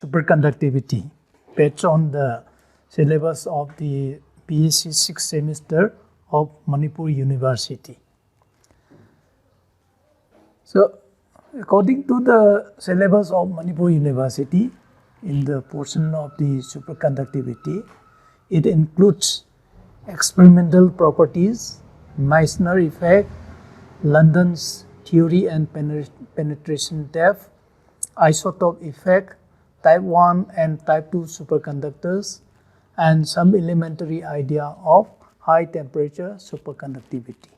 Superconductivity based on the syllabus of the B.Sc 6th semester of Manipur University. So, according to the syllabus of Manipur University, in the portion of the superconductivity, it includes experimental properties, Meissner effect, London's theory and penetration depth, isotope effect, type 1 and type 2 superconductors, and some elementary idea of high temperature superconductivity.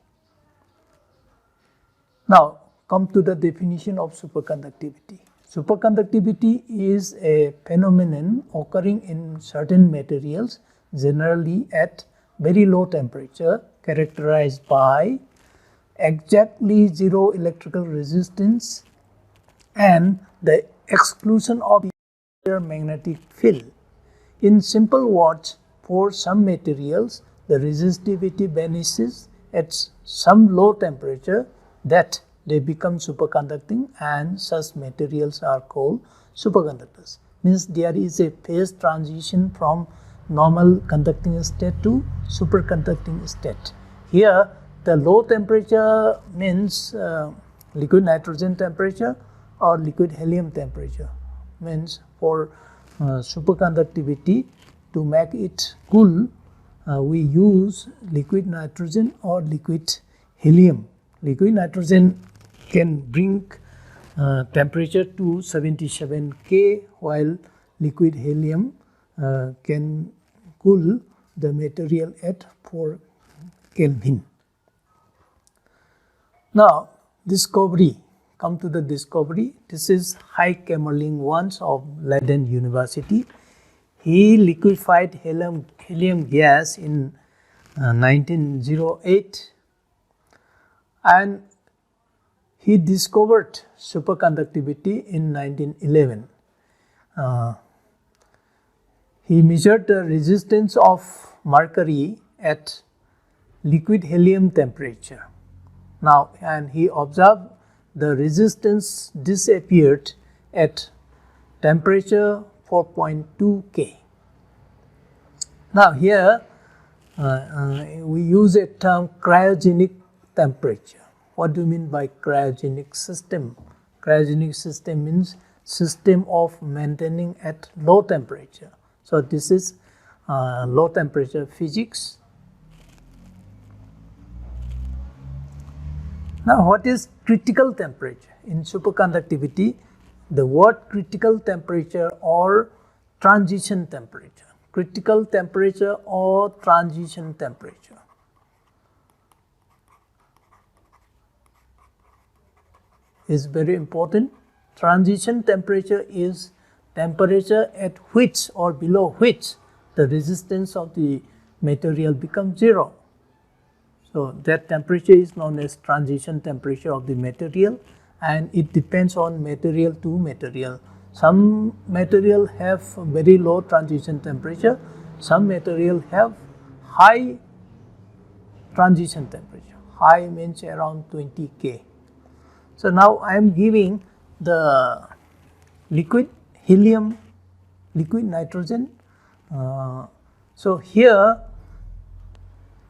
Now, come to the definition of superconductivity. Superconductivity is a phenomenon occurring in certain materials, generally at very low temperature, characterized by exactly zero electrical resistance and the exclusion of the magnetic field. In simple words, for some materials, the resistivity vanishes at some low temperature that they become superconducting, and such materials are called superconductors. Means there is a phase transition from normal conducting state to superconducting state. Here the low temperature means liquid nitrogen temperature or liquid helium temperature. Means for superconductivity, to make it cool, we use liquid nitrogen or liquid helium. Liquid nitrogen can bring temperature to 77 K, while liquid helium can cool the material at 4 Kelvin. Now, discovery. Come to the discovery. This is Hai Kamerlingh Wans of Leiden University. He liquefied helium gas in 1908, and he discovered superconductivity in 1911. He measured the resistance of mercury at liquid helium temperature. Now, and he observed the resistance disappeared at temperature 4.2 K. Now, here we use a term cryogenic temperature. What do you mean by cryogenic system? Cryogenic system means system of maintaining at low temperature. So, this is low temperature physics. Now, what is critical temperature? In superconductivity, the word critical temperature or transition temperature. Critical temperature or transition temperature. Is very important. Transition temperature is temperature at which or below which the resistance of the material becomes zero. So, that temperature is known as transition temperature of the material, and it depends on material to material. Some material have very low transition temperature, some material have high transition temperature. High means around 20 K. So, now I am giving the liquid helium, liquid nitrogen. So, here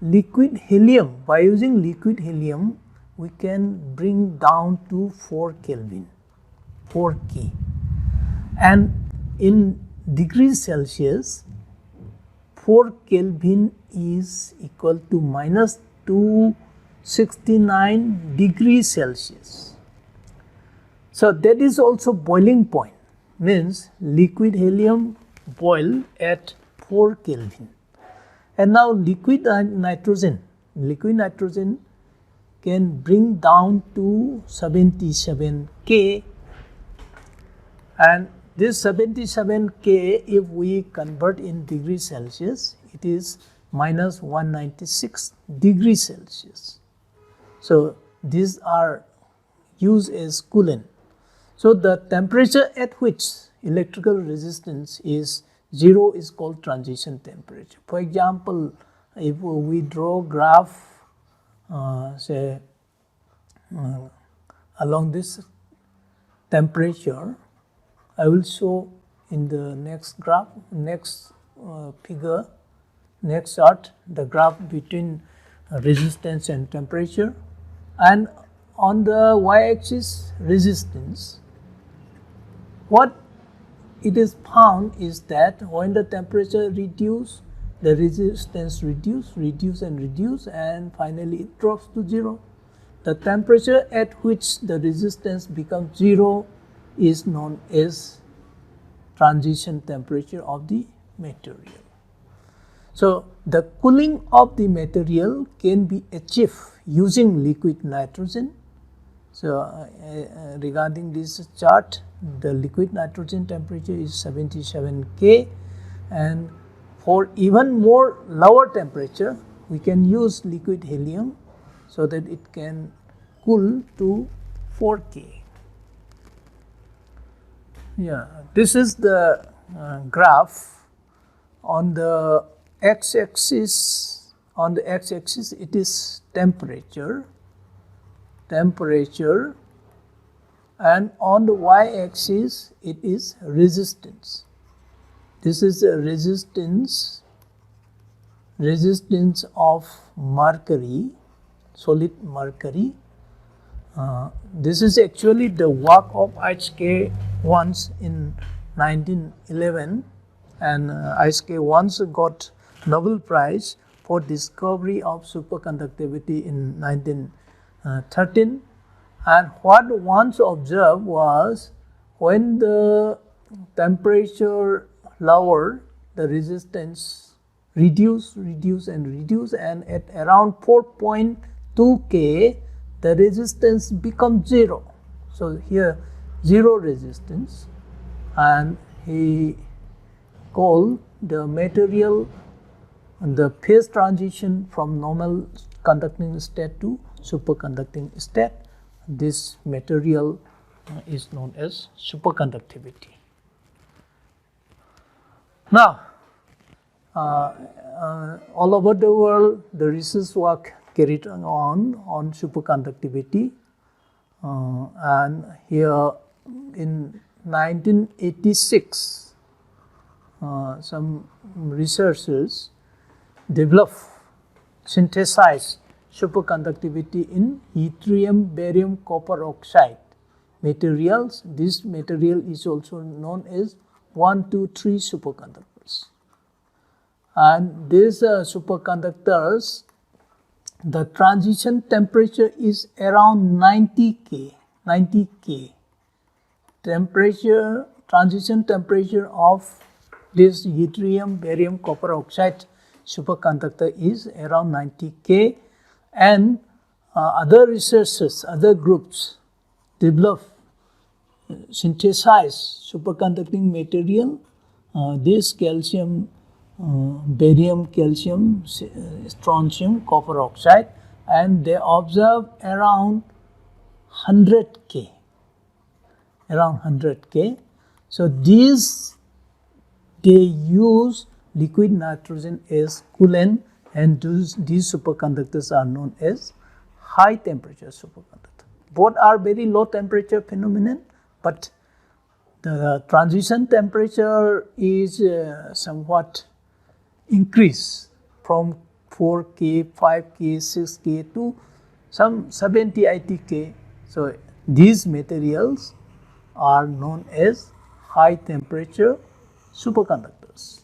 liquid helium, by using liquid helium, we can bring down to 4 Kelvin, 4 K. And in degrees Celsius, 4 Kelvin is equal to minus 269 degrees Celsius. So, that is also boiling point, means liquid helium boil at 4 Kelvin. And now liquid nitrogen can bring down to 77 K, and this 77 K, if we convert in degrees Celsius, it is minus 196 degrees Celsius. So, these are used as coolant. So, the temperature at which electrical resistance is zero is called transition temperature. For example, if we draw graph say along this temperature, I will show in the next graph, next figure, next chart, the graph between resistance and temperature, and on the y-axis resistance. What it is found is that when the temperature reduces, the resistance reduce, and finally it drops to 0. The temperature at which the resistance becomes 0 is known as transition temperature of the material. So the cooling of the material can be achieved using liquid nitrogen. So regarding this chart, the liquid nitrogen temperature is 77 K, and for even more lower temperature we can use liquid helium so that it can cool to 4 K. Yeah, this is the graph. On the x-axis, it is temperature, and on the y-axis it is resistance. This is the resistance of mercury, solid mercury. This is actually the work of H.K. once in 1911, and H.K. once got Nobel Prize for discovery of superconductivity in 1913. And what once observed was when the temperature lower, the resistance reduce, and at around 4.2 K, the resistance becomes 0. So here 0 resistance, and he called the material the phase transition from normal conducting state to superconducting state. This material is known as superconductivity. Now, all over the world, the research work carried on superconductivity, and here in 1986, some researchers synthesized superconductivity in yttrium, barium, copper oxide materials. This material is also known as 1, 2, 3 superconductors. And these superconductors, the transition temperature is around 90 K. Transition temperature of this yttrium, barium, copper oxide superconductor is around 90 K, and other researchers, other groups synthesize superconducting material, this calcium, barium, calcium, strontium, copper oxide, and they observe around 100 K. So these, they use liquid nitrogen as coolant, and these superconductors are known as high temperature superconductor. Both are very low temperature phenomenon, but the transition temperature is somewhat increased from 4K, 5K, 6K to some 70, 80K. So these materials are known as high temperature superconductors.